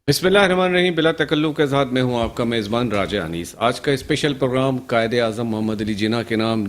بسم اللہ الرحمن الرحیم. بلا تکلف کے ساتھ میں ہوں آپ کا میزبان راجہ انیس. آج کا اسپیشل پروگرام قائد اعظم محمد علی جناح کے نام،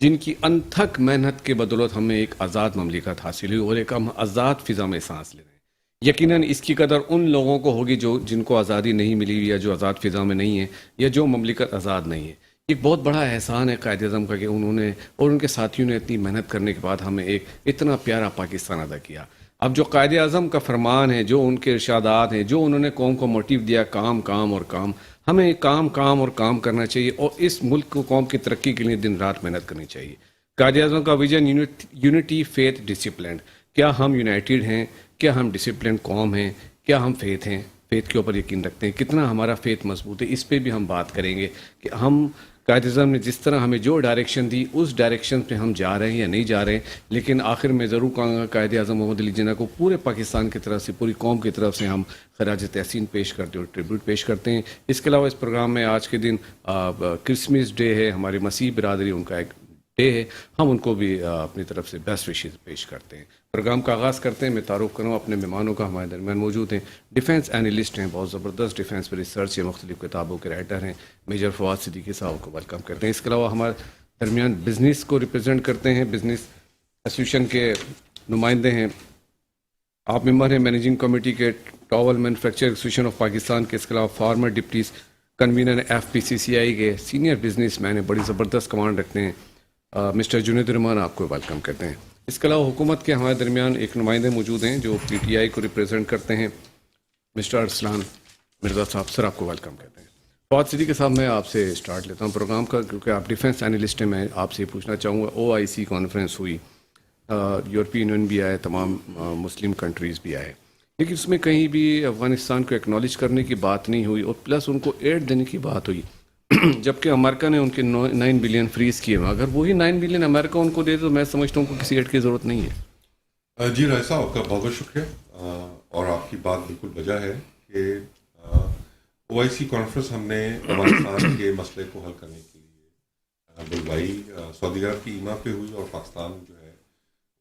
جن کی انتھک محنت کے بدولت ہمیں ایک آزاد مملکت حاصل ہوئی اور ایک ہم آزاد فضا میں سانس لے رہے ہیں. یقیناً اس کی قدر ان لوگوں کو ہوگی جن کو آزادی نہیں ملی یا جو آزاد فضا میں نہیں ہے یا جو مملکت آزاد نہیں ہے. ایک بہت بڑا احسان ہے قائد اعظم کا کہ انہوں نے اور ان کے ساتھیوں نے اتنی محنت کرنے کے بعد ہمیں ایک اتنا پیارا پاکستان ادا کیا. اب جو قائد اعظم کا فرمان ہے، جو ان کے ارشادات ہیں، جو انہوں نے قوم کو موٹیو دیا، کام کام اور کام، ہمیں کام کام اور کام کرنا چاہیے اور اس ملک کو قوم کی ترقی کے لیے دن رات محنت کرنی چاہیے. قائد اعظم کا ویژن یونٹی فیتھ ڈسپلن. کیا ہم یونائٹیڈ ہیں؟ کیا ہم ڈسپلن قوم ہیں؟ کیا ہم فیتھ ہیں؟ فیتھ کے اوپر یقین رکھتے ہیں؟ کتنا ہمارا فیتھ مضبوط ہے؟ اس پہ بھی ہم بات کریں گے کہ ہم قائد اعظم نے جس طرح ہمیں جو ڈائریکشن دی اس ڈائریکشن پہ ہم جا رہے ہیں یا نہیں جا رہے ہیں. لیکن آخر میں ضرور کہوں گا قائد اعظم محمد علی جناح کو پورے پاکستان کی طرف سے، پوری قوم کی طرف سے ہم خراج تحسین پیش کرتے ہیں اور ٹریبیوٹ پیش کرتے ہیں. اس کے علاوہ اس پروگرام میں آج کے دن کرسمس ڈے ہے، ہماری مسیح برادری ان کا ایک ڈے ہے، ہم ان کو بھی اپنی طرف سے بیسٹ وشز پیش کرتے ہیں. پروگرام کا آغاز کرتے ہیں. میں تعارف کروں اپنے مہمانوں کا. ہمارے درمیان موجود ہیں ڈیفنس اینالسٹ ہیں، بہت زبردست ڈیفنس پہ ریسرچ یا مختلف کتابوں کے رائٹر ہیں، میجر فواد صدیقی صاحب کو ویلکم کرتے ہیں. اس کے علاوہ ہمارے درمیان بزنس کو ریپرزینٹ کرتے ہیں، بزنس ایسوسیشن کے نمائندے ہیں. آپ ممبر ہیں مینیجنگ کمیٹی کے towel manufacture association of Pakistan کے. اس کے علاوہ former deputy convener F P C C I کے سینئر بزنس مین ہیں، بڑی زبردست کمانڈ رکھتے ہیں. مسٹر جنید الرحمان آپ کو ویلکم کرتے ہیں. اس کے علاوہ حکومت کے ہمارے درمیان ایک نمائندے موجود ہیں جو پی ٹی آئی کو ریپرزینٹ کرتے ہیں، مسٹر ارسلان مرزا صاحب. سر آپ کو ویلکم کرتے ہیں. فواد صدیقی صاحب میں آپ سے اسٹارٹ لیتا ہوں پروگرام کا، کیونکہ آپ ڈیفنس اینالسٹ ہیں. میں آپ سے یہ پوچھنا چاہوں گا، او آئی سی کانفرنس ہوئی، یورپین یونین بھی آئے، تمام مسلم کنٹریز بھی آئے، لیکن اس میں کہیں بھی افغانستان کو ایکنالج کرنے کی بات نہیں ہوئی اور پلس ان کو ایڈ دینے کی بات ہوئی. جبکہ امریکہ نے ان کے 9 بلین فریز کیے ہوئے. اگر وہی 9 بلین امریکہ ان کو دے تو میں سمجھتا ہوں کہ کسی ایڈ کی ضرورت نہیں ہے. جی رائے صاحب، آپ کا بہت بہت شکریہ. اور آپ کی بات بالکل وجہ ہے کہ او آئی سی کانفرنس ہم نے افغانستان کے مسئلے کو حل کرنے کے لیے بلوائی. سعودی عرب کی ایما پہ ہوئی اور پاکستان جو ہے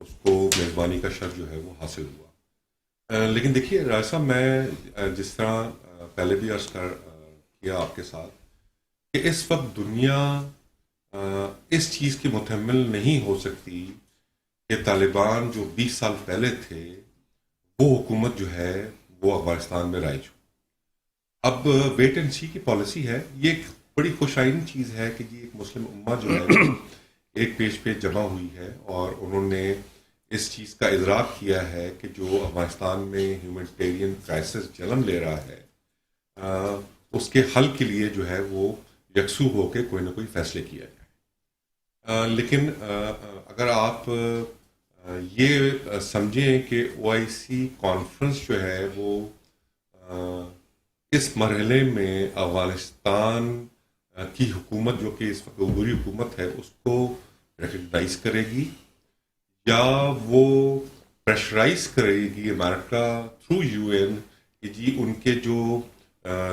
اس کو میزبانی کا شرف جو ہے وہ حاصل ہوا. لیکن دیکھیے رائے صاحب، میں جس طرح پہلے بھی عرض کیا آپ کے ساتھ کہ اس وقت دنیا اس چیز کی متحمل نہیں ہو سکتی کہ طالبان جو 20 سال پہلے تھے وہ حکومت جو ہے وہ افغانستان میں رائج ہو. اب ویٹ اینڈ سی کی پالیسی ہے. یہ ایک بڑی خوش آئین چیز ہے کہ ایک مسلم امہ جو ہے ایک پیش پہ جمع ہوئی ہے اور انہوں نے اس چیز کا ادراک کیا ہے کہ جو افغانستان میں ہیومینٹیرین کرائسس جنم لے رہا ہے اس کے حل کے لیے جو ہے وہ یکسو ہو کے کوئی نہ کوئی فیصلے کیا جائے. لیکن اگر آپ یہ سمجھیں کہ او آئی سی کانفرنس جو ہے وہ اس مرحلے میں افغانستان کی حکومت جو کہ اس وقت عبوری حکومت ہے اس کو ریکگنائز کرے گی یا وہ پریشرائز کرے گی امریکہ تھرو یو این کہ جی ان کے جو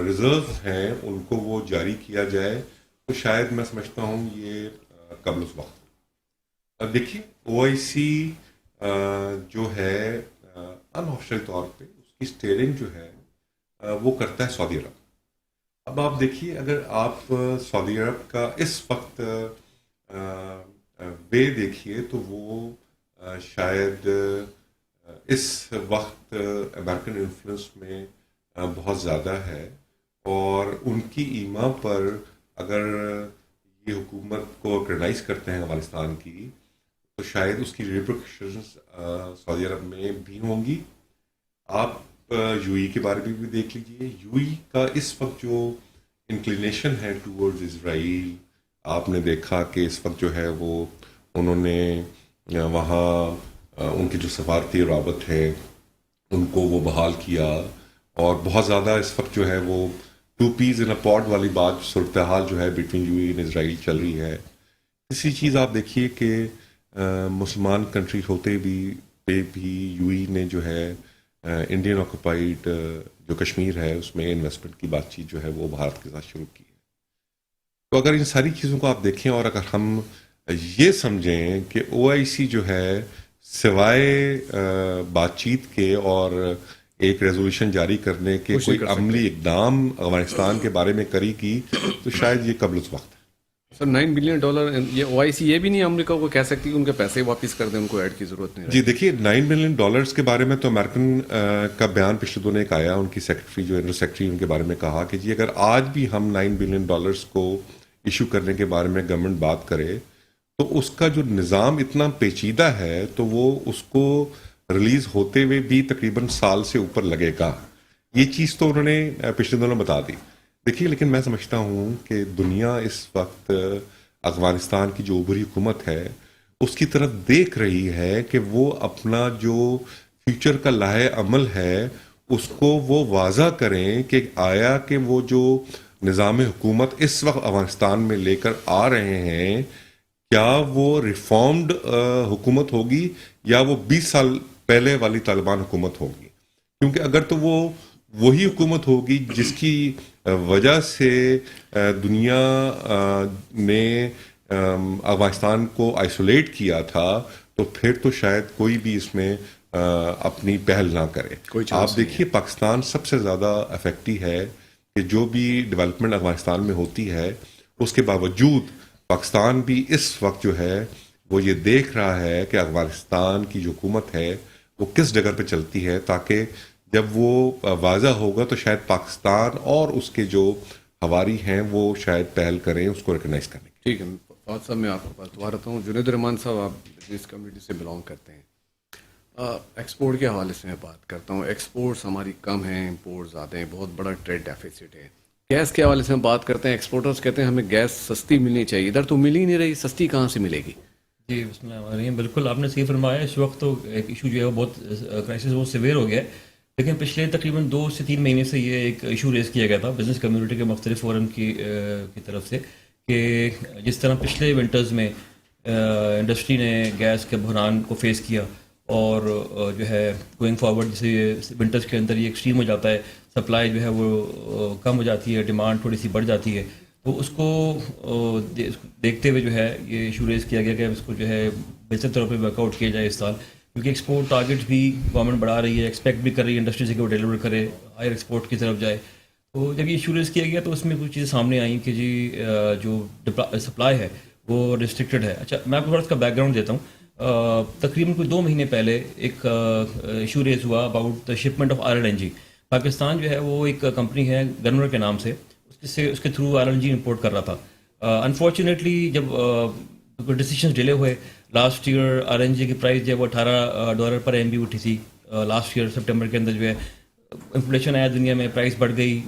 ریزروز ہیں ان کو وہ جاری کیا جائے، تو شاید میں سمجھتا ہوں یہ قبل اس وقت. اب دیکھیے او آئی سی جو ہے ان آفیشیل طور پہ اس کی اسٹیئرنگ جو ہے وہ کرتا ہے سعودی عرب. اب آپ دیکھیے، اگر آپ سعودی عرب کا اس وقت وے دیکھیے تو وہ شاید اس وقت امریکن انفلوئنس میں بہت زیادہ ہے اور ان کی ایما پر اگر یہ حکومت کو آرگنائز کرتے ہیں افغانستان کی تو شاید اس کی ریپرکشنز سعودی عرب میں بھی ہوں گی. آپ یو ای کے بارے میں بھی دیکھ لیجئے. یو ای کا اس وقت جو انکلینیشن ہے ٹورڈز اسرائیل، آپ نے دیکھا کہ اس وقت جو ہے وہ انہوں نے وہاں ان کی جو سفارتی رابط ہے ان کو وہ بحال کیا اور بہت زیادہ اس وقت جو ہے وہ 2 peas in a pod والی بات صورتحال جو ہے بٹوین یو اے اور اسرائیل چل رہی ہے. اسی چیز آپ دیکھیے کہ مسلمان کنٹری ہوتے بھی یو اے نے جو ہے انڈین آکوپائڈ جو کشمیر ہے اس میں انویسٹمنٹ کی بات چیت جو ہے وہ بھارت کے ساتھ شروع کی ہے. تو اگر ان ساری چیزوں کو آپ دیکھیں اور اگر ہم یہ سمجھیں کہ او آئی سی جو ہے سوائے بات چیت کے اور ایک ریزولوشن جاری کرنے کے کوئی عملی اقدام افغانستان کے بارے میں کری کی تو شاید یہ قبل اس وقت ہے. سر $9 بلین یہ OIC یہ بھی نہیں امریکہ کو کہہ سکتی کہ ان کے پیسے واپس کر دیں, ان کو ایڈ کی ضرورت نہیں. جی دیکھیے $9 بلین کے بارے میں تو امریکن کا بیان پچھلے دنوں ایک آیا, ان کی سیکرٹری جو انر سیکرٹری ان کے بارے میں کہا کہ جی اگر آج بھی ہم $9 بلین کو ایشو کرنے کے بارے میں گورنمنٹ بات کرے تو اس کا جو نظام اتنا پیچیدہ ہے تو وہ اس کو ریلیز ہوتے ہوئے بھی تقریباً سال سے اوپر لگے گا. یہ چیز تو انہوں نے پچھلے دنوں بتا دی. دیکھیے لیکن میں سمجھتا ہوں کہ دنیا اس وقت افغانستان کی جو عبوری حکومت ہے اس کی طرف دیکھ رہی ہے کہ وہ اپنا جو فیوچر کا لائحہ عمل ہے اس کو وہ واضح کریں کہ آیا کہ وہ جو نظام حکومت اس وقت افغانستان میں لے کر آ رہے ہیں کیا وہ ریفارمڈ حکومت ہوگی یا وہ 20 سال پہلے والی طالبان حکومت ہوگی. کیونکہ اگر تو وہ وہی حکومت ہوگی جس کی وجہ سے دنیا نے افغانستان کو آئسولیٹ کیا تھا تو پھر تو شاید کوئی بھی اس میں اپنی پہل نہ کرے. آپ دیکھیے پاکستان سب سے زیادہ افیکٹی ہے کہ جو بھی ڈیولپمنٹ افغانستان میں ہوتی ہے اس کے باوجود پاکستان بھی اس وقت جو ہے وہ یہ دیکھ رہا ہے کہ افغانستان کی جو حکومت ہے وہ کس جگہ پہ چلتی ہے, تاکہ جب وہ واضح ہوگا تو شاید پاکستان اور اس کے جو ہواری ہیں وہ شاید پہل کریں اس کو ریکگنائز کرنے کی. ٹھیک ہے فواد صاحب, میں آپ کے پاس دوبارہ آتا ہوں. جنید الرحمان صاحب آپ بزنس کمیونٹی سے بلانگ کرتے ہیں, ایکسپورٹ کے حوالے سے میں بات کرتا ہوں. ایکسپورٹس ہماری کم ہیں, امپورٹ زیادہ ہیں, بہت بڑا ٹریڈ ڈیفیسٹ ہے. گیس کے حوالے سے ہم بات کرتے ہیں, ایکسپورٹرز کہتے ہیں ہمیں گیس سستی ملنی چاہیے, ادھر تو مل ہی نہیں رہی, سستی کہاں سے ملے گی؟ جی بسم اللہ الرحمن الرحیم. بالکل آپ نے صحیح فرمایا. اس وقت تو ایک ایشو جو ہے وہ بہت کرائسس بہت سیویئر ہو گیا ہے, لیکن پچھلے تقریباً 2 سے 3 مہینے سے یہ ایک ایشو ریز کیا گیا تھا بزنس کمیونٹی کے مختلف فورم کی طرف سے کہ جس طرح پچھلے ونٹرز میں انڈسٹری نے گیس کے بحران کو فیس کیا اور جو ہے گوئنگ فارورڈ جیسے ونٹرز کے اندر یہ ایکسٹریم ہو جاتا ہے, سپلائی جو ہے وہ کم ہو جاتی ہے, ڈیمانڈ تھوڑی سی بڑھ جاتی ہے, تو اس کو دیکھتے ہوئے جو ہے یہ ایشو ریز کیا گیا کہ اس کو جو ہے بہتر طور پہ ورک آؤٹ کیا جائے اس سال, کیونکہ ایکسپورٹ ٹارگیٹ بھی گورنمنٹ بڑھا رہی ہے, ایکسپیکٹ بھی کر رہی ہے انڈسٹری سے کہ وہ ڈیلیور کرے, ہائر ایکسپورٹ کی طرف جائے. تو جب یہ ایشو ریز کیا گیا تو اس میں کچھ چیزیں سامنے آئیں کہ جی جو سپلائی ہے وہ ریسٹرکٹڈ ہے. اچھا میں آپ کو تھوڑا اس کا بیک گراؤنڈ دیتا ہوں. تقریباً کوئی 2 مہینے پہلے ایک ایشو ریز ہوا about the shipment of RLNG. Pakistan جو ہے وہ ایک کمپنی ہے گنور کے نام سے, اس کے تھرو RLNG امپورٹ کر رہا تھا. انفارچونیٹلی جب ڈیسیشنز ڈیلے ہوئے, لاسٹ ایئر RLNG کی پرائز جو ہے وہ $18 پر MB اٹھی تھی. لاسٹ ایئر سپٹمبر کے اندر جو ہے انفلیشن آیا دنیا میں, پرائز بڑھ گئی,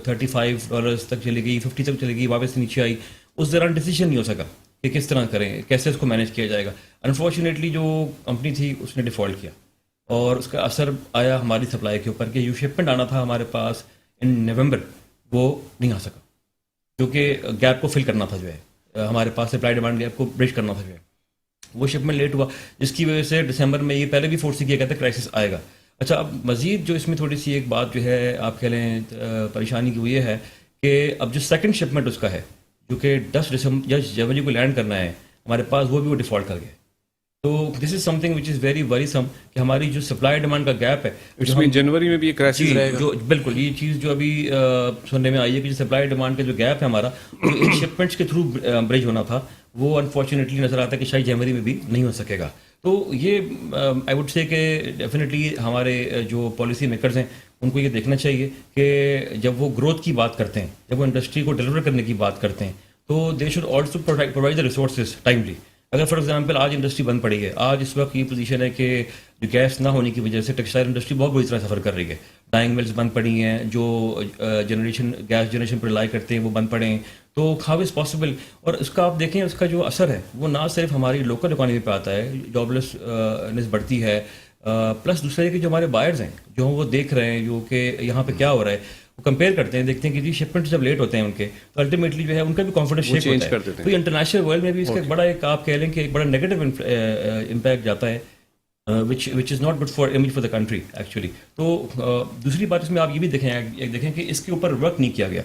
$35 تک چلی گئی, 50 تک چلی گئی, واپس نیچے آئی. اس دوران ڈیسیشن نہیں ہو سکا کہ کس طرح کریں, کیسے اس کو مینیج کیا جائے گا. انفارچونیٹلی جو کمپنی تھی اس نے ڈیفالٹ کیا اور اس کا اثر آیا ہماری سپلائی کے اوپر کہ جو شپمنٹ آنا تھا ہمارے پاس ان نومبر وہ نہیں آ سکا, کیونکہ گیپ کو فل کرنا تھا, جو ہے ہمارے پاس سپلائی ڈیمانڈ گیپ کو برج کرنا تھا, جو ہے وہ شپمنٹ لیٹ ہوا, جس کی وجہ سے دسمبر میں یہ پہلے بھی فورسی کیا گیا تھا کرائسس آئے گا. اچھا اب مزید جو اس میں تھوڑی سی ایک بات جو ہے آپ کہہ لیں پریشانی کی وہ یہ ہے کہ اب جو سیکنڈ شپمنٹ اس کا ہے جو کہ 10 جنوری کو لینڈ کرنا ہے ہمارے پاس, وہ بھی وہ ڈیفالٹ کر گئے. تو دس از some thing which is very ویریسم کہ ہماری جو سپلائی ڈیمانڈ کا گیپ ہے جنوری میں بھی ایک کرائسس رہے گا. جو بالکل یہ چیز جو ابھی سننے میں آئی ہے کہ جو سپلائی ڈیمانڈ کا جو گیپ ہے ہمارا ان شپمنٹس کے تھرو برج ہونا تھا, وہ انفارچونیٹلی نظر آتا ہے کہ شاید جنوری میں بھی نہیں ہو سکے گا. تو یہ آئی وڈ سے کہ ڈیفینیٹلی ہمارے جو پالیسی میکرز ہیں ان کو یہ دیکھنا چاہیے کہ جب وہ گروتھ کی بات کرتے ہیں, جب وہ انڈسٹری کو ڈیلیور کرنے کی بات کرتے ہیں, تو they should also provide the resources timely. اگر فار ایگزامپل آج انڈسٹری بند پڑی ہے, آج اس وقت یہ پوزیشن ہے کہ جو گیس نہ ہونے کی وجہ سے ٹیکسٹائل انڈسٹری بہت بری طرح سفر کر رہی ہے. ڈائنگ ملز بند پڑی ہیں, جو گیس جنریشن پر ریلائی کرتے ہیں وہ بند پڑے ہیں. تو ہاؤ از پاسبل, اور اس کا آپ دیکھیں اس کا جو اثر ہے وہ نہ صرف ہماری لوکل اکانومی پہ آتا ہے, جاب لیسنس بڑھتی ہے, پلس دوسرے کہ جو ہمارے بائرز ہیں جو وہ دیکھ رہے ہیں جو کہ یہاں پہ کیا ہو رہا ہے, وہ کمپیئر کرتے ہیں, دیکھتے ہیں کہ جی شپمنٹ جب لیٹ ہوتے ہیں ان کے تو الٹیمیٹلی جو ہے ان کا بھی کانفیڈنس شیک ہوتا ہے. تو انٹرنیشنل ورلڈ میں بھی اس کا ایک بڑا ایک آپ کہہ لیں کہ ایک بڑا نیگیٹو امپیکٹ جاتا ہے, which is not good for image for the country actually. تو دوسری بات اس میں آپ یہ بھی دیکھیں کہ اس کے اوپر ورک نہیں کیا گیا.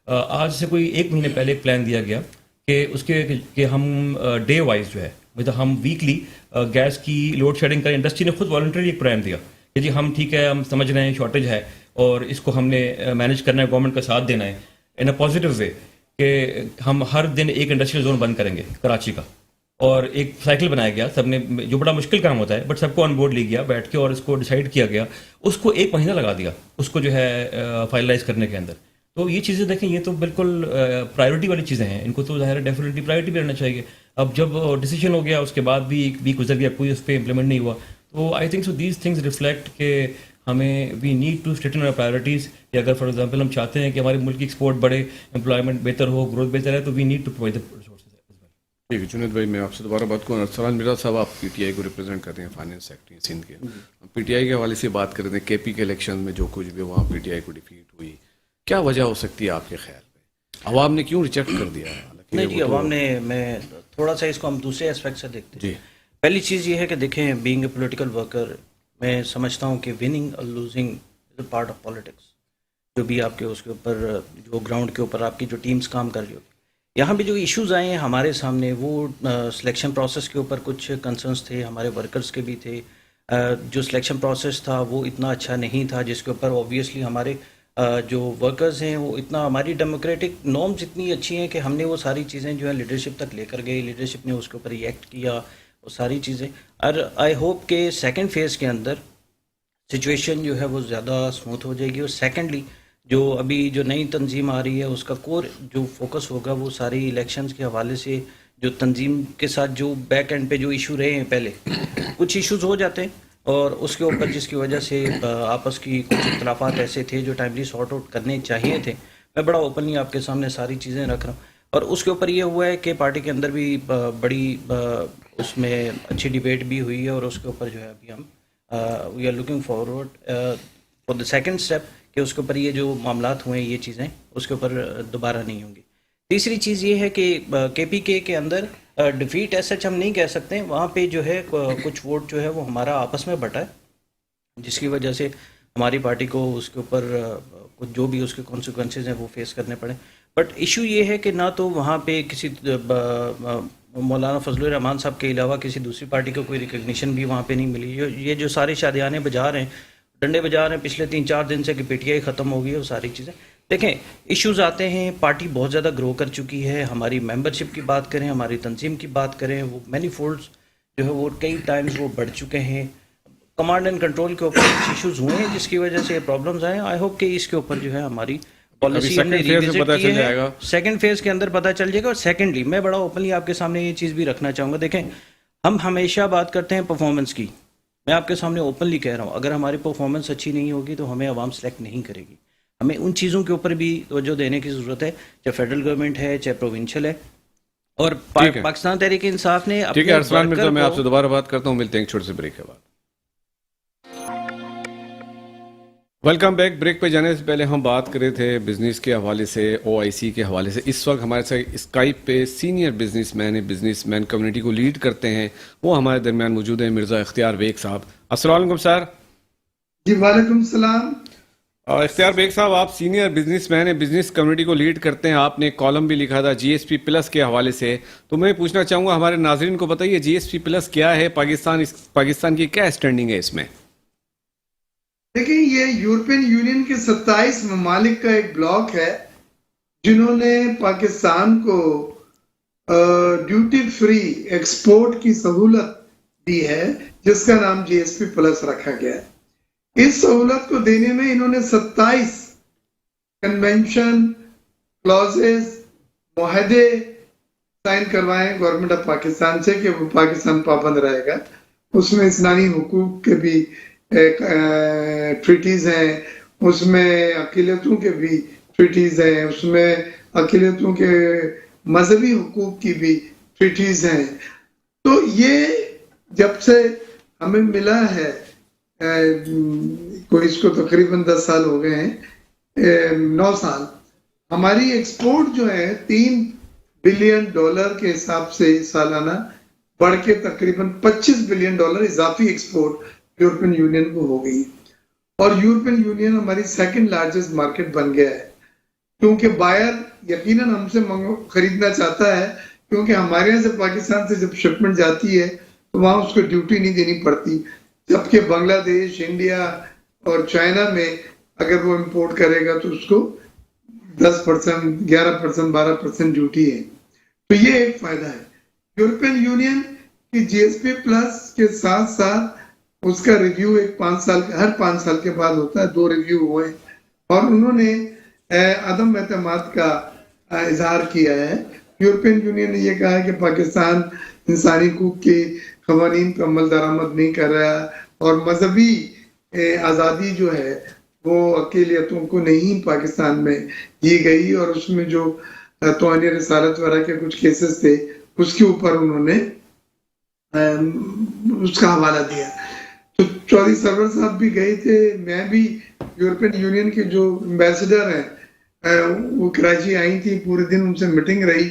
آج سے کوئی 1 مہینے پہلے ایک پلان دیا گیا کہ اس کے کہ ہم ڈے وائز جو ہے مطلب ہم ویکلی گیس کی لوڈ شیڈنگ کریں. انڈسٹری نے خود والنٹری ایک پلان دیا کہ جی ہم ٹھیک ہے، ہم سمجھ رہے ہیں شارٹیج ہے اور اس کو ہم نے مینیج کرنا ہے، گورنمنٹ کا ساتھ دینا ہے ان اے پازیٹیو وے، کہ ہم ہر دن ایک انڈسٹریل زون بند کریں گے کراچی کا، اور ایک سائیکل بنایا گیا سب نے، جو بڑا مشکل کام ہوتا ہے بٹ سب کو آن بورڈ لی گیا بیٹھ کے اور اس کو ڈیسائیڈ کیا گیا، اس کو 1 مہینہ لگا دیا اس کو جو ہے فائنلائز کرنے کے اندر. تو یہ چیزیں دیکھیں، یہ تو بالکل پرائیورٹی والی چیزیں ہیں، ان کو تو ظاہر ہے ڈیفینیٹلی پرائیورٹی بھی رہنا چاہیے. اب جب ڈیسیجن ہو گیا اس کے بعد بھی 1 ویک گزر گیا، کوئی اس پہ امپلیمنٹ نہیں ہوا، تو I think so these things reflect کہ ہمیں we need to straighten our priorities, کہ اگر فار ایگزامپل ہم چاہتے ہیں کہ ہمارے ملک کی ایکسپورٹ بڑھے، امپلائمنٹ بہتر ہو، گروتھ بہتر ہے، تو we need to provide the resources. ٹھیک ہے جنید بھائی، میں آپ سے دوبارہ بات کروں. ارسلان مرزا صاحب، آپ پی ٹی آئی کو ریپرزینٹ کرتے ہیں فائنینس سیکٹری سندھ کے. پی ٹی آئی کے حوالے سے بات کر رہے تھے، کے پی کے الیکشن میں جو کچھ بھی وہاں پی ٹی آئی کو ڈیفیٹ ہوئی، کیا وجہ ہو سکتی ہے آپ کے خیال میں؟ عوام نے کیوں ریجیکٹ کر دیا ہے؟ نہیں جی، عوام نے، میں تھوڑا سا اس کو ہم دوسرے اسپیکٹ سے دیکھتے ہیں. جی، پہلی چیز یہ ہے کہ دیکھیں، بینگ اے پولیٹیکل ورکر، میں سمجھتا ہوں کہ وننگ اور losing is a part of politics. جو بھی آپ کے اس کے اوپر، جو گراؤنڈ کے اوپر آپ کی جو ٹیمز کام کر رہی ہوگی، یہاں بھی جو ایشوز آئے ہیں ہمارے سامنے، وہ سلیکشن پروسیس کے اوپر کچھ کنسرنس تھے ہمارے ورکرز کے بھی تھے. جو سلیکشن پروسیس تھا وہ اتنا اچھا نہیں تھا، جس کے اوپر اوبویسلی ہمارے جو ورکرز ہیں وہ اتنا، ہماری ڈیموکریٹک نارمز اتنی اچھی ہیں کہ ہم نے وہ ساری چیزیں جو ہے لیڈرشپ تک لے کر گئے، لیڈرشپ نے اس کے اوپر ریئیکٹ کیا، وہ ساری چیزیں. اور آئی ہوپ کہ سیکنڈ فیز کے اندر سچویشن جو ہے وہ زیادہ اسموتھ ہو جائے گی. اور سیکنڈلی جو ابھی جو نئی تنظیم آ رہی ہے، اس کا کور جو فوکس ہوگا وہ ساری الیکشنز کے حوالے سے، جو تنظیم کے ساتھ جو بیک اینڈ پہ جو ایشو رہے ہیں، پہلے کچھ ایشوز ہو جاتے ہیں اور اس کے اوپر جس کی وجہ سے آپس کی کچھ اختلافات ایسے تھے جو ٹائملی سارٹ آؤٹ کرنے چاہیے تھے. میں بڑا اوپنلی آپ کے سامنے ساری چیزیں رکھ رہا ہوں، اور اس کے اوپر یہ ہوا ہے کہ پارٹی کے اندر بھی بڑی اس میں اچھی ڈیبیٹ بھی ہوئی ہے، اور اس کے اوپر جو ہے ابھی ہم we are looking forward for the second step, کہ اس کے اوپر یہ جو معاملات ہوئے ہیں، یہ چیزیں اس کے اوپر دوبارہ نہیں ہوں گی. تیسری چیز یہ ہے کہ کے پی کے اندر ڈیفیٹ ایسا ہم نہیں کہہ سکتے، وہاں پہ جو ہے کچھ ووٹ جو ہے وہ ہمارا آپس میں بٹا ہے، جس کی وجہ سے ہماری پارٹی کو اس کے اوپر کچھ جو بھی اس کے کانسیکوینسز ہیں وہ فیس کرنے پڑے. بٹ ایشو یہ ہے کہ نہ تو وہاں پہ کسی مولانا فضل الرحمان صاحب کے علاوہ کسی دوسری پارٹی کو کوئی ریکگنیشن بھی وہاں پہ نہیں ملی. یہ جو سارے شادیانے بجا رہے ہیں، ڈنڈے بجا رہے ہیں پچھلے 3-4 دن سے کہ پی ٹی آئی ختم ہو گئی ہے، وہ ساری چیزیں. دیکھیں، ایشوز آتے ہیں، پارٹی بہت زیادہ گرو کر چکی ہے. ہماری ممبرشپ کی بات کریں، ہماری تنظیم کی بات کریں، وہ مینی فولڈز جو ہے وہ کئی ٹائمز وہ بڑھ چکے ہیں. کمانڈ اینڈ کنٹرول کے اوپر کچھ ایشوز ہوئے ہیں جس کی وجہ سے پرابلمز آئے ہیں. آئی ہوپ کہ اس کے اوپر جو ہے ہماری پالیسی ہم نے ریوزٹ کی ہے، سیکنڈ فیز کے اندر پتہ چل جائے گا. اور سیکنڈلی میں بڑا اوپنلی آپ کے سامنے یہ چیز بھی رکھنا چاہوں گا، دیکھیں ہم ہمیشہ بات کرتے ہیں پرفارمنس کی. میں آپ کے سامنے اوپنلی کہہ رہا ہوں، اگر ہماری پرفارمنس اچھی نہیں ہوگی تو ہمیں عوام سلیکٹ نہیں کرے گی. ہمیں ان چیزوں کے اوپر بھی توجہ دینے کی ضرورت ہے، چاہے فیڈرل گورنمنٹ ہے، چاہے پروونشل ہے. اور پاکستان تحریک انصاف نے ٹھیک ہے ارسلان مرزا، میں آپ سے دوبارہ بات کرتا ہوں، ملتے ہیں ایک چھوٹے سے بریک کے بعد. Welcome back. بریک پہ جانے سے پہلے ہم بات کر رہے تھے بزنس کے حوالے سے، او آئی سی کے حوالے سے. اس وقت ہمارے ساتھ اسکائپ پہ سینئر بزنس مین کمیونٹی کو لیڈ کرتے ہیں، وہ ہمارے درمیان موجود ہیں، مرزا اختیار بیگ صاحب. السلام علیکم سر. جی وعلیکم السلام. اختیار بیگ صاحب، آپ سینئر بزنس مین ہیں، بزنس کمیونٹی کو لیڈ کرتے ہیں. آپ نے ایک کالم بھی لکھا تھا جی ایس پی پلس کے حوالے سے، تو میں پوچھنا چاہوں گا ہمارے ناظرین کو بتائیے جی ایس پی پلس کیا ہے، پاکستان کی کیا اسٹینڈنگ ہے اس میں؟ دیکھیں، یہ یورپین یونین کے 27 ممالک کا ایک بلاک ہے جنہوں نے پاکستان کو ڈیوٹی فری ایکسپورٹ کی سہولت دی ہے، جس کا نام جی ایس پی پلس رکھا گیا ہے. اس سہولت کو دینے میں انہوں نے 27 کنونشن، کلوزز، معاہدے سائن کروائے گورنمنٹ آف پاکستان سے کہ وہ پاکستان پابند رہے گا. اس میں اسلامی حقوق کے بھی ٹریٹیز ہیں، اس میں اقلیتوں کے بھی ٹریٹیز ہیں، اس میں اقلیتوں کے مذہبی حقوق کی بھی ٹریٹیز ہیں. تو یہ جب سے ہمیں ملا ہے، کوئی اس کو تقریباً 10 سال ہو گئے ہیں، 9 سال، ہماری ایکسپورٹ جو ہے $3 بلین کے حساب سے سالانہ بڑھ کے تقریباً $25 بلین اضافی ایکسپورٹ یورپین یونین کو ہو گئی. اور یورپین یونین ہماری سیکنڈ لارجسٹ مارکیٹ بن گیا ہے، کیونکہ بائر یقیناً ہم سے خریدنا چاہتا ہے، کیونکہ ہمارے یہاں سے پاکستان سے جب شپمنٹ جاتی ہے تو وہاں اس کو ڈیوٹی نہیں دینی پڑتی، جبکہ بنگلہ دیش، انڈیا اور چائنا میں اگر وہ امپورٹ کرے گا تو اس کو 10%، 11%، 12% ڈیوٹی ہے. تو یہ ایک فائدہ ہے. یورپین یونین کی جی ایس پی پلس کے ساتھ ساتھ اس کا ریویو ہر 5 سال کے بعد ہوتا ہے. 2 ریویو ہوئے اور انہوں نے عدم اعتماد کا اظہار کیا ہے. یورپین یونین نے یہ کہا ہے کہ پاکستان انسانی حقوق کے قوانین پر عمل درآمد نہیں کر رہا اور مذہبی آزادی جو ہے وہ اقلیتوں کو نہیں پاکستان میں دی گئی، اور اس میں جو توہین رسالت وغیرہ کے کچھ کیسز تھے اس کے اوپر انہوں نے اس کا حوالہ دیا. تو چودھری سرور صاحب بھی گئے تھے، میں بھی. یورپین یونین کے جو ایمبیسڈر ہیں وہ کراچی آئی تھی، پورے دن ان سے میٹنگ رہی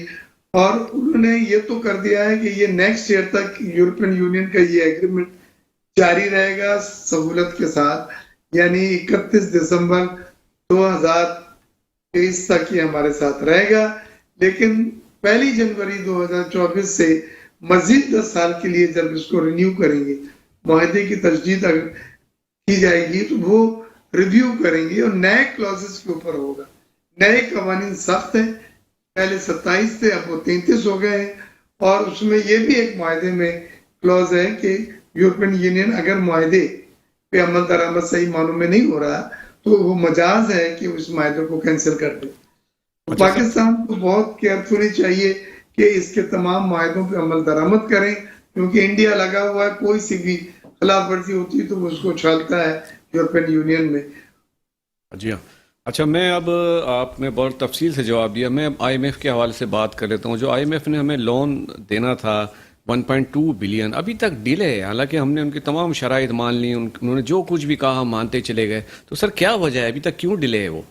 اور انہوں نے یہ تو کر دیا ہے کہ یہ نیکسٹ ایئر تک یورپین یونین کا یہ ایگریمنٹ جاری رہے گا سہولت کے ساتھ، یعنی 31 دسمبر 2023 تک یہ ہمارے ساتھ رہے گا. لیکن 1 جنوری 2024 سے مزید 10 سال کے لیے جب اس کو رینیو کریں گے، معاہدے کی تجدید اگر کی جائے گی تو وہ ریویو کریں گے اور نئے کلازز کے اوپر ہوگا. نئے قوانین سخت ہیں، پہلے 27 تھے اب وہ 33 ہو گئے ہیں، اور اس میں یہ بھی ایک معاہدے میں کلوز ہے کہ یورپین یونین اگر معاہدے پہ عمل درآمد صحیح معنوں میں نہیں ہو رہا تو وہ مجاز ہے کہ اس معاہدے کو کینسل کر دے. پاکستان کو بہت کیئرفلی چاہیے کہ اس کے تمام معاہدوں پہ عمل درآمد کریں، کیونکہ انڈیا لگا ہوا ہے، کوئی سی بھی خلاف ورزی ہوتی ہے تو وہ اس کو چھالتا ہے یورپین یونین میں. جی ہاں. اچھا، میں اب آپ نے بہت تفصیل سے جواب دیا. میں اب آئی ایم ایف کے حوالے سے بات کر لیتا ہوں. جو آئی ایم ایف نے ہمیں لون دینا تھا 1.2 بلین، ابھی تک ڈیلے ہے. حالانکہ ہم نے ان کی تمام شرائط مان لی، انہوں نے جو کچھ بھی کہا ہم مانتے چلے گئے. تو سر کیا وجہ ہے، ابھی تک کیوں ڈیلے ہے وہ؟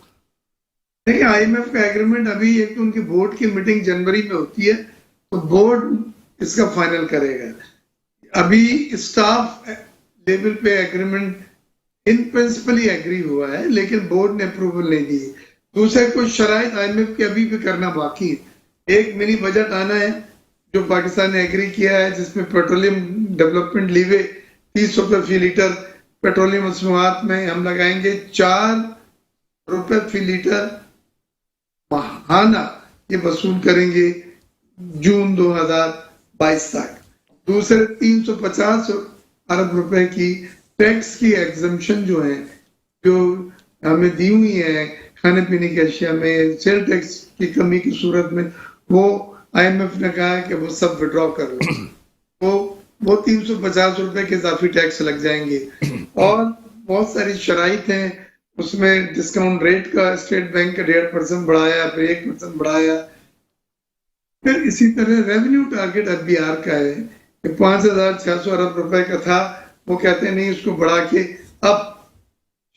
دیکھیں، آئی ایم ایف کا ایگریمنٹ ابھی ایک تو ان کی بورڈ کی میٹنگ جنوری میں ہوتی ہے تو بورڈ اس کا فائنل کرے گا. ابھی اسٹاف لیول پہ ایگریمنٹ ان پرنسپلی ایگری ہوا ہے لیکن بورڈ نے اپروول نہیں دی. دوسرے کچھ شرائط آئی ایم ایف کے ابھی بھی کرنا باقی ہے. ایک منی بجٹ آنا ہے جو پاکستان نے ایگری کیا ہے، جس میں پیٹرولیم ڈیولپمنٹ لیوے 30 روپے فی لیٹر پیٹرولیم مصنوعات میں ہم لگائیں گے، 4 روپے فی لیٹر ماہانہ یہ وصول کریں گے جون 2022 تک. دوسرے 350 ارب روپے کی ٹیکس کی ایگزمپشن جو ہیں جو ہمیں دی ہوئی ہیں کھانے پینے کی اشیاء میں سیل ٹیکس کی کمی کی صورت میں، وہ آئی ایم ایف نے کہا ہے کہ وہ سب وڈرا کر لو. وہ 350 روپے کے اضافی ٹیکس لگ جائیں گے. اور بہت ساری شرائط ہیں اس میں، ڈسکاؤنٹ ریٹ کا اسٹیٹ بینک کا 1.5% بڑھایا، پھر 1% بڑھایا. پھر اسی طرح revenue target F B R کا ہے کہ 5,600 ارب روپے کا تھا، وہ کہتے ہیں نہیں، اس کو بڑھا کے اب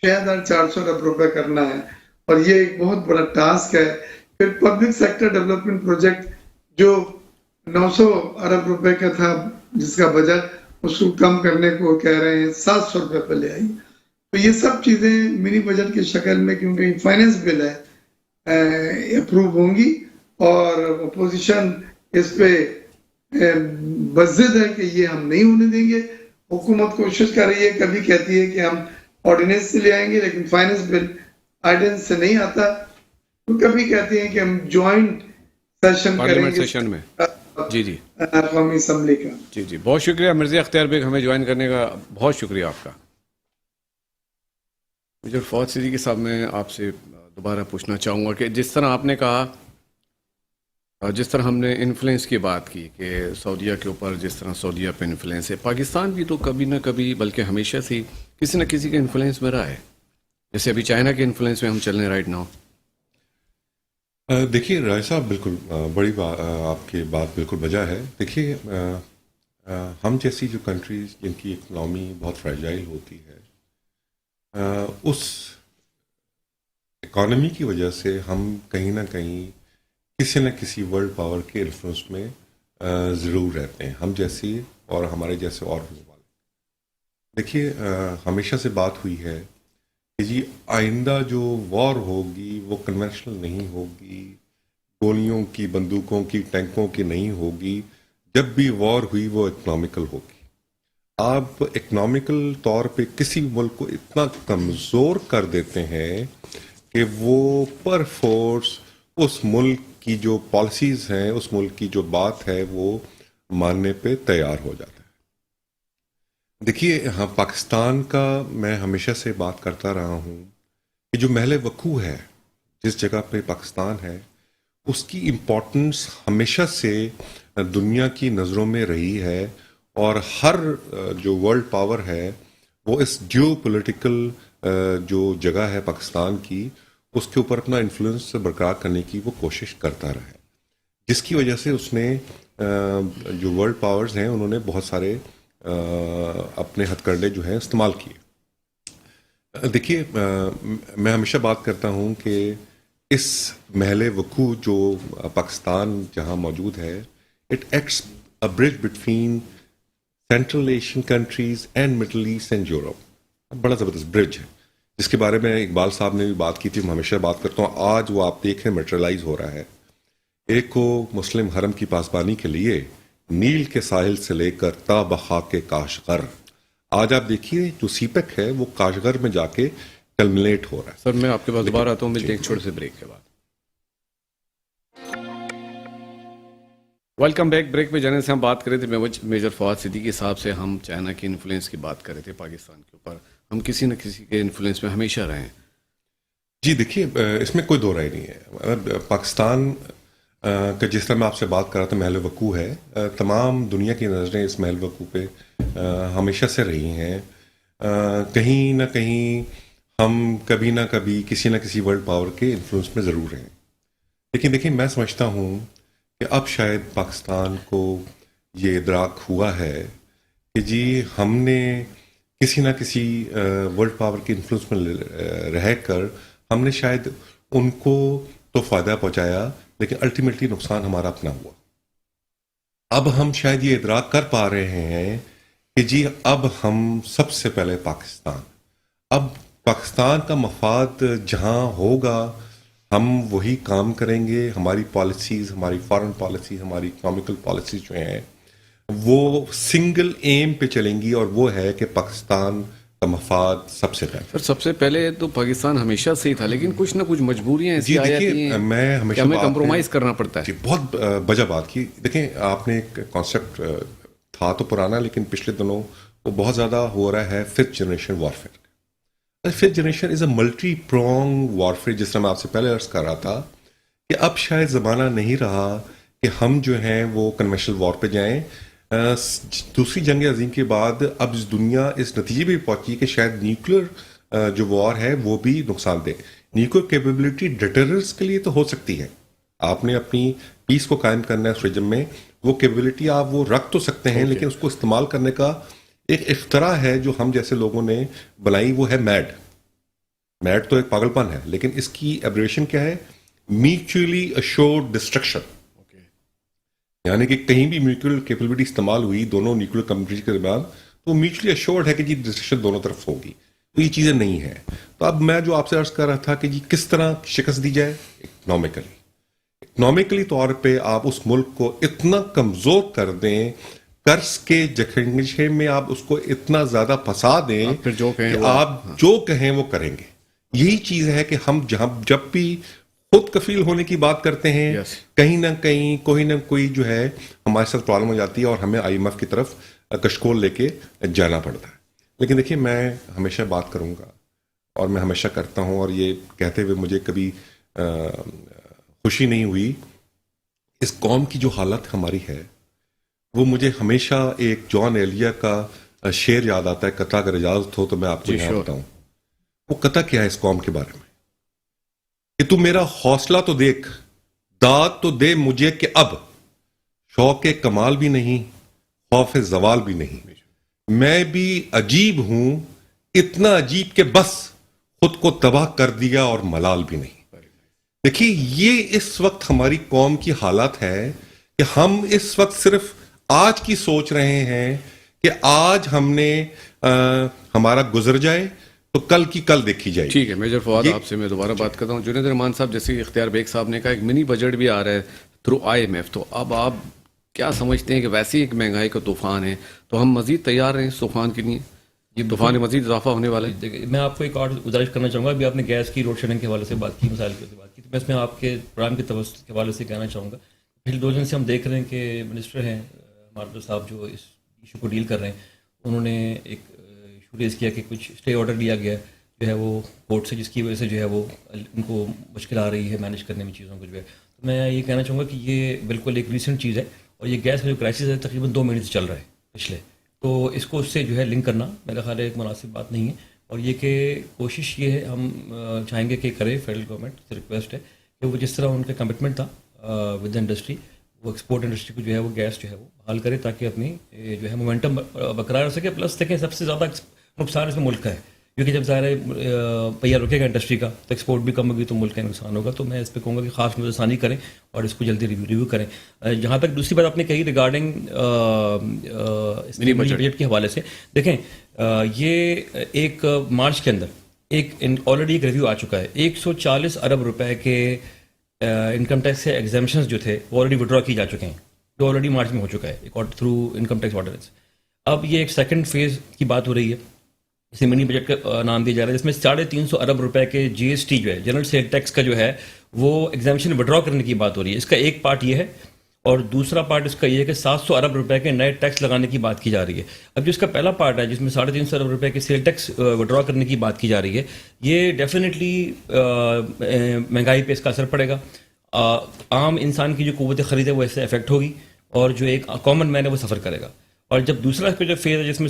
6,400 ارب روپے کرنا ہے، اور یہ ایک بہت بڑا ٹاسک ہے. پھر پبلک سیکٹر ڈیولپمنٹ پروجیکٹ جو 900 ارب روپے کا تھا جس کا بجٹ، اس کو کم کرنے کو کہہ رہے ہیں 700 روپے پہ لے آئی. تو یہ سب چیزیں منی بجٹ کی شکل میں، کیونکہ فائنینس بل ہے، اپروو ہوں گی، اور اپوزیشن اس پہ بضد ہے کہ یہ ہم نہیں ہونے دیں گے. حکومت کوشش کر رہی ہے، کبھی کہتی ہے کہ ہم آرڈیننس سے لے آئیں گے لیکن فائنینس بل آرڈیننس سے نہیں آتا، تو کبھی کہتے ہیں کہ ہم جوائنٹ سیشن کریں گے سیشن میں. جی قومی اسمبلی کا. جی بہت شکریہ مرزا اختیار بیگ، ہمیں جوائن کرنے کا بہت شکریہ آپ کا. میجر فواد صدیقی صاحب، میں آپ سے دوبارہ پوچھنا چاہوں گا کہ جس طرح آپ نے کہا، جس طرح ہم نے انفلوئنس کی بات کی کہ سعودیہ کے اوپر جس طرح سعودیہ پہ انفلوئنس ہے، پاکستان بھی تو کبھی نہ کبھی بلکہ ہمیشہ سے کسی نہ کسی کا انفلوئنس میں رہا ہے، جیسے ابھی چائنا کے انفلوئنس میں ہم چل رہے ہیں رائٹ ناؤ. دیکھیے رائے صاحب، بالکل بڑی بات آپ کی بات بالکل بجا ہے. دیکھیے ہم جیسی جو کنٹریز جن کی اکنامی بہت فریجائل ہوتی ہے، اس اکانومی کی وجہ سے ہم کہیں نہ کہیں کسی نہ کسی ورلڈ پاور کے انفلوئنس میں ضرور رہتے ہیں، ہم جیسی اور ہمارے جیسے اور بھی والے. دیکھیے ہمیشہ سے بات ہوئی ہے کہ جی آئندہ جو وار ہوگی وہ کنونشنل نہیں ہوگی، گولیوں کی، بندوقوں کی، ٹینکوں کی نہیں ہوگی. جب بھی وار ہوئی وہ اکنامیکل ہوگی. آپ اکنامیکل طور پہ کسی ملک کو اتنا کمزور کر دیتے ہیں کہ وہ پر فورس اس ملک کی جو پالیسیز ہیں، اس ملک کی جو بات ہے وہ ماننے پہ تیار ہو جاتا ہے۔ دیکھیے ہاں، پاکستان کا میں ہمیشہ سے بات کرتا رہا ہوں کہ جو محل وقوع ہے، جس جگہ پہ پاکستان ہے، اس کی امپورٹنس ہمیشہ سے دنیا کی نظروں میں رہی ہے، اور ہر جو ورلڈ پاور ہے وہ اس جیو پولیٹیکل جو جگہ ہے پاکستان کی، اس کے اوپر اپنا انفلوئنس برقرار کرنے کی وہ کوشش کرتا رہا ہے، جس کی وجہ سے اس نے جو ورلڈ پاورز ہیں انہوں نے بہت سارے اپنے ہتھ کنڈے جو ہیں استعمال کیے۔ دیکھیے میں ہمیشہ بات کرتا ہوں کہ اس محل وقوع جو پاکستان جہاں موجود ہے، it acts a bridge between Central Asian countries and Middle East and Europe. بڑا زبردست برج ہے، جس کے بارے میں اقبال صاحب نے بھی بات کی تھی، میں ہمیشہ بات کرتا ہوں، آج وہ آپ دیکھ رہے ہیں میٹرلائز ہو رہا ہے۔ ایک کو مسلم حرم کی پاسبانی کے لیے نیل کے ساحل سے لے کر تا بخاک کاشغر، آج آپ دیکھیے جو سی پیک ہے وہ کاشغر میں جا کے کلمنیٹ ہو رہا ہے۔ سر میں آپ کے پاس دوبارہ آتا ہوں، ملتے ہیں ایک چھوٹے سے بریک کے بعد۔ Welcome back. بریک میں جانے سے ہم بات کر رہے تھے میجر فواد صدیقی صاحب سے، ہم چائنا کے انفلوئنس کی بات کر رہے تھے پاکستان کے اوپر، ہم کسی نہ کسی کے انفلوئنس میں ہمیشہ رہے ہیں۔ جی دیکھیے اس میں کوئی دو رائے نہیں ہے۔ پاکستان کا جس طرح میں آپ سے بات کر رہا تھا محل وقوع ہے، تمام دنیا کی نظریں اس محل وقوع پہ ہمیشہ سے رہی ہیں۔ کہیں نہ کہیں ہم کبھی نہ کبھی کسی نہ کسی ورلڈ پاور کے انفلوئنس میں ضرور ہیں، لیکن دیکھیں میں سمجھتا ہوں کہ اب شاید پاکستان کو یہ ادراک ہوا ہے کہ جی ہم نے کسی نہ کسی ورلڈ پاور کے انفلوئنس میں رہ کر ہم نے شاید ان کو تو فائدہ پہنچایا، لیکن الٹیمیٹلی نقصان ہمارا اپنا ہوا۔ اب ہم شاید یہ ادراک کر پا رہے ہیں کہ جی اب ہم سب سے پہلے اب پاکستان کا مفاد جہاں ہوگا ہم وہی کام کریں گے، ہماری پالیسیز، ہماری فارن پالیسیز، ہماری اکنامیکل پالیسیز جو ہیں وہ سنگل ایم پہ چلیں گی، اور وہ ہے کہ پاکستان کا مفاد سب سے پہلے۔ سر سب سے پہلے تو پاکستان ہمیشہ سے ہی تھا، لیکن کچھ نہ کچھ مجبوریاں ایسی آ جاتی ہیں، میں ہمیشہ ہمیں کمپرومائز کرنا پڑتا ہے۔ جی بہت بجا بات کی۔ دیکھیں آپ نے ایک کانسیپٹ تھا تو پرانا، لیکن پچھلے دنوں وہ بہت زیادہ ہو رہا ہے، 5th generation warfare. 5th generation is a multi prong warfare, جس طرح میں آپ سے پہلے عرض کر رہا تھا کہ اب شاید زمانہ نہیں رہا کہ ہم جو ہیں وہ کنونشنل وار پہ جائیں۔ دوسری جنگ عظیم کے بعد اب دنیا اس نتیجے بھی پہنچی کہ شاید نیوکلیر جو وار ہے وہ بھی نقصان دہ۔ نیوکلیر کیپیبلٹی ڈیٹررنس کے لیے تو ہو سکتی ہے، آپ نے اپنی پیس کو قائم کرنا ہے اس ریجن میں، وہ کیپیبلٹی آپ وہ رکھ تو سکتے ہیں، لیکن اس کو استعمال کرنے کا ایک اختراع ہے جو ہم جیسے لوگوں نے بنائی، وہ ہے میڈ تو ایک پاگل پن ہے، لیکن اس کی ایبریشن کیا ہے؟ میوچولی اشورڈ ڈسٹرکشن، یعنی کہ کہیں بھی میوچل کیپیبلٹی استعمال ہوئی دونوں نیوکلیر کمپنیز کے درمیان تو وہ میوچلی اشورڈ ہے کہ جی ڈسٹرکشن دونوں طرف ہوگی، تو یہ چیزیں نہیں ہیں۔ تو اب میں جو آپ سے عرض کر رہا تھا کہ جی کس طرح شکست دی جائے، اکنامیکلی طور پہ آپ اس ملک کو اتنا کمزور کر دیں، قرض کے جکھنجے میں آپ اس کو اتنا زیادہ پھنسا دیں کہ آپ جو کہیں وہ کریں گے۔ یہی چیز ہے کہ ہم جب بھی خود کفیل ہونے کی بات کرتے ہیں، کہیں نہ کہیں کوئی نہ کوئی جو ہے ہمارے ساتھ پرابلم ہو جاتی ہے اور ہمیں IMF کی طرف کشکول لے کے جانا پڑتا ہے۔ لیکن دیکھیے میں ہمیشہ بات کروں گا اور میں ہمیشہ کرتا ہوں، اور یہ کہتے ہوئے مجھے کبھی خوشی نہیں ہوئی، اس قوم کی جو حالت ہماری ہے وہ مجھے ہمیشہ ایک جان ایلیا کا شعر یاد آتا ہے، قطع اگر اجازت ہو تو میں آپ کو یہاں بتاؤں۔ وہ قطع کیا ہے اس قوم کے بارے میں کہ تو میرا حوصلہ تو دیکھ، داد تو دے مجھے کہ اب شوق کمال بھی نہیں، خوف زوال بھی نہیں، میں بھی عجیب ہوں، اتنا عجیب کہ بس خود کو تباہ کر دیا اور ملال بھی نہیں۔ دیکھیے یہ اس وقت ہماری قوم کی حالت ہے کہ ہم اس وقت صرف آج کی سوچ رہے ہیں کہ آج ہم نے ہمارا گزر جائے تو کل کی کل دیکھی جائے۔ ٹھیک ہے میجر فواد، آپ سے میں دوبارہ بات کرتا ہوں۔ جنید رحمان صاحب، جیسے اختیار بیگ صاحب نے کہا ایک منی بجٹ بھی آ رہا ہے تھرو IMF، تو اب آپ کیا سمجھتے ہیں کہ ویسے ایک مہنگائی کا طوفان ہے تو ہم مزید تیار ہیں اس طوفان کے لیے؟ یہ طوفان مزید اضافہ ہونے والا ہے؟ دیکھیے میں آپ کو ایک اور گزارش کرنا چاہوں گا. ابھی آپ نے گیس کی لوڈ شیڈنگ کے حوالے سے بات کی, مسائل کی بات کی, تو میں اس میں آپ کے پروگرام کے توسط کے حوالے سے کہنا چاہوں گا. پچھلے 2 دن سے ہم دیکھ رہے ہیں کہ منسٹر ہیں ہمارے صاحب جو اس ایشو کو ڈیل کر رہے ہیں, انہوں نے ایک ایشو ریز کیا کہ کچھ اسٹے آرڈر لیا گیا جو ہے وہ کورٹ سے, جس کی وجہ سے جو ہے وہ ان کو مشکل آ رہی ہے مینیج کرنے میں چیزوں کو جو ہے. تو میں یہ کہنا چاہوں گا کہ یہ بالکل ایک ریسنٹ چیز ہے, اور یہ گیس کا جو کرائسس ہے تقریباً 2 مہینے سے چل رہا ہے پچھلے, تو اس کو اس سے جو ہے لنک کرنا میرا خیال ہے ایک مناسب بات نہیں ہے. اور یہ کہ کوشش یہ ہے ہم چاہیں گے کہ کرے فیڈرل گورنمنٹ سے ریکویسٹ ہے کہ وہ جس طرح ان کا کمٹمنٹ تھا ود انڈسٹری, وہ ایکسپورٹ انڈسٹری کو جو ہے وہ گیس جو ہے وہ بحال کرے تاکہ اپنی جو ہے مومنٹم برقرار رہ سکے. پلس دیکھیں سب سے زیادہ نقصان اس میں ملک کا ہے, کیونکہ جب ظاہر ہے پہیا رکے گا انڈسٹری کا تو ایکسپورٹ بھی کم ہوگی تو ملک کا نقصان ہوگا. تو میں اس پہ کہوں گا کہ خاص نظر ثانی کریں اور اس کو جلدی ریویو کریں. جہاں تک دوسری بات آپ نے کہی ریگارڈنگ بجٹ کے حوالے سے, دیکھیں یہ ایک مارچ کے اندر ایک آلریڈی ایک ریویو آ چکا ہے. 140 ارب روپے کے انکم ٹیکس سے ایگزامپشنز جو تھے وہ آلریڈی وڈرا کی جا چکے ہیں, جو آلریڈی مارچ میں ہو چکا ہے ایک تھرو انکم ٹیکس آرڈیننس. اب یہ ایک سیکنڈ فیز کی بات ہو رہی ہے, اسے منی بجٹ کا نام دیا جا رہا ہے, جس میں 350 ارب روپے کے جی ایس ٹی جو ہے جنرل سیل ٹیکس کا جو ہے وہ ایگزامشن وڈرا کرنے کی بات ہو رہی ہے. اس کا ایک پارٹ یہ ہے, اور دوسرا پارٹ اس کا یہ ہے کہ 700 ارب روپے کے نئے ٹیکس لگانے کی بات کی جا رہی ہے. اب جو اس کا پہلا پارٹ ہے جس میں 350 ارب روپے کے سیل ٹیکس وڈرا کرنے کی بات کی جا رہی ہے, یہ ڈیفینیٹلی مہنگائی پہ اس کا اثر پڑے گا. عام انسان کی جو قوت خرید ہے وہ اس سے افیکٹ ہوگی, اور جو ایک کامن مین ہے وہ سفر کرے گا. اور جب دوسرا اس کا جو فیز ہے جس میں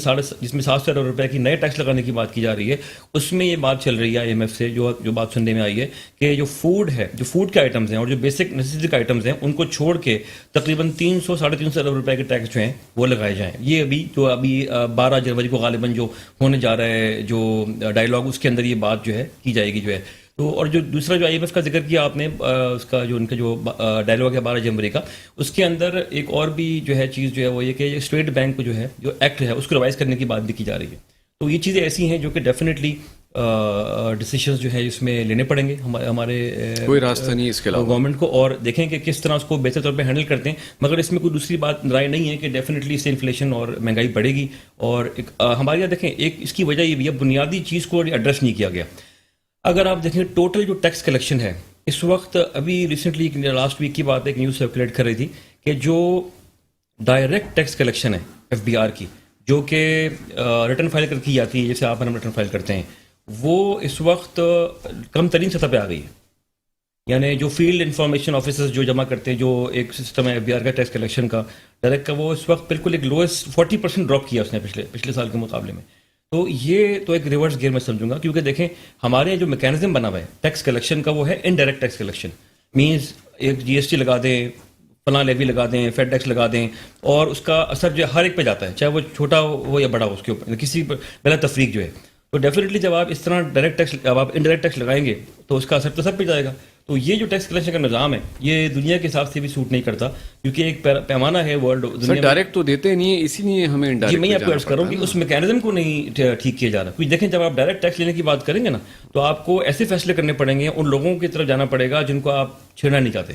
700 ارب روپے کی نئے ٹیکس لگانے کی بات کی جا رہی ہے, اس میں یہ بات چل رہی ہے IMF سے جو بات سننے میں آئی ہے کہ جو فوڈ ہے, جو فوڈ کے آئٹمز ہیں اور جو بیسک نیسیسری کے آئٹمز ہیں ان کو چھوڑ کے تقریباً 300-350 ارب روپے کے ٹیکس جو ہیں وہ لگائے جائیں. یہ ابھی 12 جنوری کو غالباً جو ہونے جا رہا ہے جو ڈائیلاگ, اس کے اندر یہ بات جو ہے کی جائے گی جو ہے. تو اور جو دوسرا جو IMF کا ذکر کیا آپ نے, اس کا جو ان کا جو ڈائیلاگ ہے 12 جنوری کا, اس کے اندر ایک اور بھی جو ہے چیز جو ہے وہ یہ کہ اسٹیٹ بینک کو جو ہے جو ایکٹ ہے اس کو ریوائز کرنے کی بات بھی کی جا رہی ہے. تو یہ چیزیں ایسی ہیں جو کہ ڈیفینیٹلی ڈیسیشنز جو ہے اس میں لینے پڑیں گے ہمارے کوئی راستہ نہیں اس کے علاوہ گورنمنٹ کو, اور دیکھیں کہ کس طرح اس کو بہتر طور پہ ہینڈل کرتے ہیں. مگر اس میں کوئی دوسری بات رائے نہیں ہے کہ ڈیفینیٹلی اس سے انفلیشن اور مہنگائی بڑھے گی. اور ہمارے یہاں دیکھیں ایک اس کی وجہ یہ بھی ہے, بنیادی چیز کو ایڈریس نہیں کیا گیا. اگر آپ دیکھیں ٹوٹل جو ٹیکس کلیکشن ہے اس وقت, ابھی ریسنٹلی لاسٹ ویک کی بات ہے, ایک نیوز سرکولیٹ کر رہی تھی کہ جو ڈائریکٹ ٹیکس کلیکشن ہے FBR کی, جو کہ ریٹرن فائل کر کی جاتی ہے جیسے آپ ہم ریٹرن فائل کرتے ہیں, وہ اس وقت کم ترین سطح پہ آ گئی ہے. یعنی جو فیلڈ انفارمیشن آفیسرز جو جمع کرتے ہیں, جو ایک سسٹم ہے FBR کا ٹیکس کلیکشن کا ڈائریکٹ کا, وہ اس وقت بالکل ایک لوئسٹ 40% ڈراپ کیا اس نے پچھلے سال کے مقابلے میں. تو یہ تو ایک ریورس گیئر میں سمجھوں گا, کیونکہ دیکھیں ہمارے جو میکینزم بنا ہوا ہے ٹیکس کلیکشن کا وہ ہے انڈائریکٹ ٹیکس کلیکشن. مینس ایک GST لگا دیں, فلاں لیوی لگا دیں, فیڈ ٹیکس لگا دیں, اور اس کا اثر جو ہے ہر ایک پہ جاتا ہے, چاہے وہ چھوٹا ہو یا بڑا ہو, اس کے اوپر کسی بلا تفریق جو ہے. تو ڈیفینیٹلی جب آپ اس طرح ڈائریکٹ ٹیکس, جب آپ انڈائریکٹ ٹیکس لگائیں گے تو اس کا اثر تو سب پہ جائے گا. تو یہ جو ٹیکس کلیکشن کا نظام ہے یہ دنیا کے حساب سے بھی سوٹ نہیں کرتا, کیونکہ ایک پیمانہ ہے ورلڈ دنیا میں. ڈائریکٹ تو دیتے نہیں ہیں, اسی لیے ہمیں جی میں آپ کو عرض کروں کہ اس میکینزم کو نہیں ٹھیک کیا جا رہا. کیونکہ دیکھیں جب آپ ڈائریکٹ ٹیکس لینے کی بات کریں گے نا, تو آپ کو ایسے فیصلے کرنے پڑیں گے, ان لوگوں کی طرف جانا پڑے گا جن کو آپ چھیڑنا نہیں چاہتے,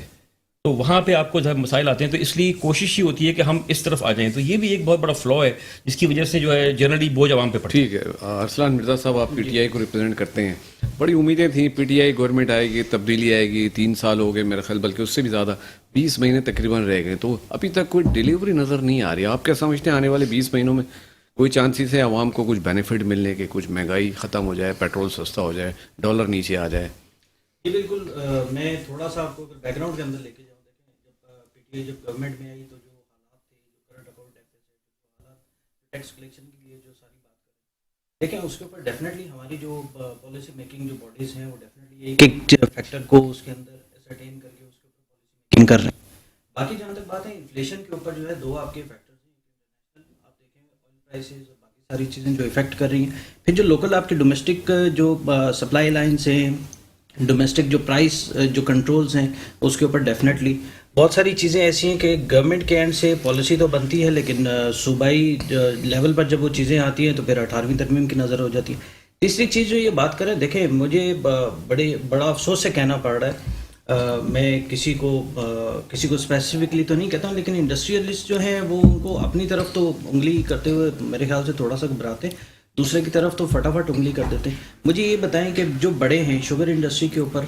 تو وہاں پہ آپ کو جب مسائل آتے ہیں. تو اس لیے کوشش ہی ہوتی ہے کہ ہم اس طرف آ جائیں. تو یہ بھی ایک بہت بڑا فلو ہے جس کی وجہ سے جو ہے جنرلی بوجھ عوام پہ پڑتا ہے. ٹھیک ہے, ارسلان مرزا صاحب آپ PTI کو ریپرزینٹ کرتے ہیں, بڑی امیدیں تھیں PTI گورنمنٹ آئے گی, تبدیلی آئے گی, 3 سال ہو گئے میرا خیال, بلکہ اس سے بھی زیادہ 20 مہینے تقریباً رہ گئے, تو ابھی تک کوئی ڈیلیوری نظر نہیں آ رہی. آپ کیا سمجھتے ہیں آنے والے 20 مہینوں میں کوئی چانسز ہے عوام کو کچھ بینیفٹ ملنے کے, کچھ مہنگائی ختم ہو جائے, پیٹرول سستا ہو جائے, ڈالر نیچے آ جائے؟ جی بالکل, میں تھوڑا سا آپ کو بیک گراؤنڈ کے اندر لے کے جاؤں. دیکھیں جب PTI گورنمنٹ میں آئی تو جو حالات تھے, جو کرنٹ اکاؤنٹ ڈیفیسٹ, جو حالات ٹیکس کلیکشن کے لیے جو ساری بات کریں, دیکھیں اس کے اوپر ڈیفینیٹلی ہماری جو پالیسی میکنگ جو باڈیز ہیں وہ ڈیفینیٹلی ایک فیکٹر کو اس کے اندر اسرٹین کر کے اس کے اوپر پالیسی میکنگ کر رہے ہیں. باقی جہاں تک بات ہے انفلیشن کے اوپر جو ہے 2 آپ کے فیکٹرز ہیں. آپ دیکھیں آئل پرائسز اور باقی ساری چیزیں جو افیکٹ کر رہی ہیں. پھر جو لوکل آپ کے ڈومیسٹک جو سپلائی لائنس ہیں, ڈومیسٹک جو پرائس جو کنٹرولز ہیں, اس کے اوپر ڈیفینیٹلی بہت ساری چیزیں ایسی ہیں کہ گورنمنٹ کے اینڈ سے پالیسی تو بنتی ہے, لیکن صوبائی لیول پر جب وہ چیزیں آتی ہیں تو پھر 18ویں ترمیم کی نظر ہو جاتی ہے. تیسری چیز جو یہ بات کریں, دیکھیں مجھے بڑا افسوس سے کہنا پڑ رہا ہے, میں کسی کو اسپیسیفکلی تو نہیں کہتا ہوں، لیکن انڈسٹریلسٹ جو ہیں وہ ان کو اپنی طرف تو انگلی کرتے ہوئے میرے خیال سے تھوڑا سا گھبراتے ہیں، دوسرے کی طرف تو فٹافٹ انگلی کر دیتے ہیں. مجھے یہ بتائیں کہ جو بڑے ہیں شوگر انڈسٹری کے اوپر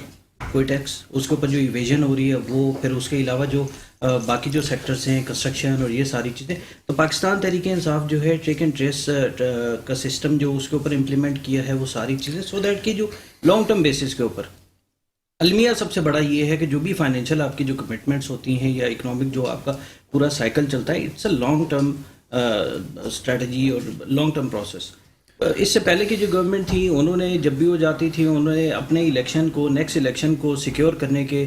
کوئی ٹیکس، اس کے اوپر جو ایویژن ہو رہی ہے وہ، پھر اس کے علاوہ جو باقی جو سیکٹرز ہیں کنسٹرکشن اور یہ ساری چیزیں، تو پاکستان تحریک انصاف جو ہے ٹریک اینڈ ٹریس کا سسٹم جو اس کے اوپر امپلیمنٹ کیا ہے وہ ساری چیزیں، سو دیٹ کہ جو لانگ ٹرم بیسس کے اوپر المیہ سب سے بڑا یہ ہے کہ جو بھی فائنینشیل آپ کی جو کمٹمنٹس ہوتی ہیں یا اکنامک جو آپ کا پورا سائیکل چلتا ہے، it's a long term strategy اور لانگ ٹرم پروسیس. اس سے پہلے کی جو گورنمنٹ تھی انہوں نے جب بھی وہ جاتی تھی انہوں نے اپنے الیکشن کو، نیکسٹ الیکشن کو سیکیور کرنے کے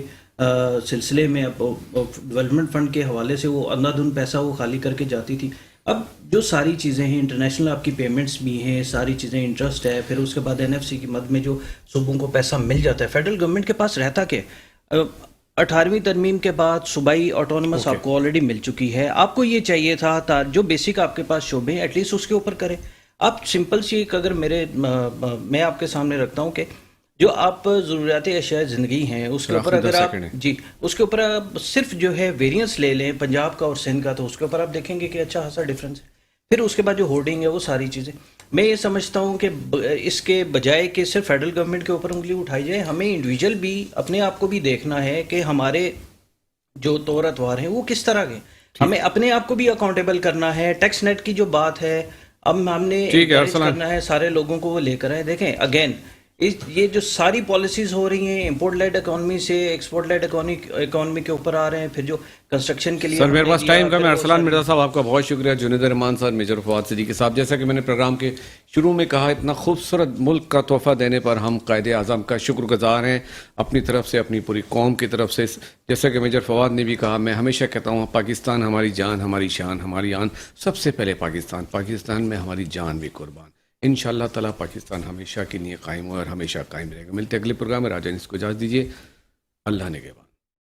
سلسلے میں ڈیولپمنٹ فنڈ کے حوالے سے وہ اندھا دھند پیسہ وہ خالی کر کے جاتی تھی. اب جو ساری چیزیں ہیں انٹرنیشنل آپ کی پیمنٹس بھی ہیں، ساری چیزیں انٹرسٹ ہے، پھر اس کے بعد NFC کی مد میں جو صوبوں کو پیسہ مل جاتا ہے، فیڈرل گورنمنٹ کے پاس رہتا کہ 18ویں ترمیم کے بعد صوبائی آٹونومس آپ کو آلریڈی مل چکی ہے. آپ کو یہ چاہیے تھا جو بیسک آپ کے پاس شعبے ہیں ایٹ لیسٹ اس کے اوپر کریں. آپ سمپل سی اگر میں آپ کے سامنے رکھتا ہوں کہ جو آپ ضروریات اشیاء زندگی ہیں اس کے اوپر اگر آپ اس کے اوپر آپ صرف جو ہے ویریئنس لے لیں پنجاب کا اور سندھ کا، تو اس کے اوپر آپ دیکھیں گے کہ اچھا خاصا ڈفرینس ہے. پھر اس کے بعد جو ہورڈنگ ہے وہ ساری چیزیں، میں یہ سمجھتا ہوں کہ اس کے بجائے کہ صرف فیڈرل گورنمنٹ کے اوپر انگلی اٹھائی جائے، ہمیں انڈیویجول بھی اپنے آپ کو بھی دیکھنا ہے کہ ہمارے جو طور اتوار ہیں وہ کس طرح کے، ہمیں اپنے آپ کو بھی اکاؤنٹیبل کرنا ہے. ٹیکس نیٹ کی جو بات ہے اب ہم نے کرنا ہے سارے لوگوں کو وہ لے کر آئے. دیکھیں اگین یہ جو ساری پالیسیز ہو رہی ہیں امپورٹ لیڈ اکانومی سے ایکسپورٹ لیڈ اکانومی کے اوپر آ رہے ہیں، پھر جو کنسٹرکشن کے لیے سر میرے پاس ٹائم کم ہے. ارسلان مرزا صاحب آپ کا بہت شکریہ. جنید رحمان صاحب، میجر فواد صدیقی صاحب، جیسا کہ میں نے پروگرام کے شروع میں کہا اتنا خوبصورت ملک کا تحفہ دینے پر ہم قائد اعظم کا شکر گزار ہیں اپنی طرف سے، اپنی پوری قوم کی طرف سے. جیسا کہ میجر فواد نے بھی کہا، میں ہمیشہ کہتا ہوں پاکستان ہماری جان، ہماری شان، ہماری آن، سب سے پہلے پاکستان میں ہماری جان بھی قربان. انشاءاللہ تعالیٰ پاکستان ہمیشہ کے لیے قائم ہو اور ہمیشہ قائم رہے گا. ملتے اگلے پروگرام میں. راجہ اس کو اجازت دیجیے. اللہ نگہبان.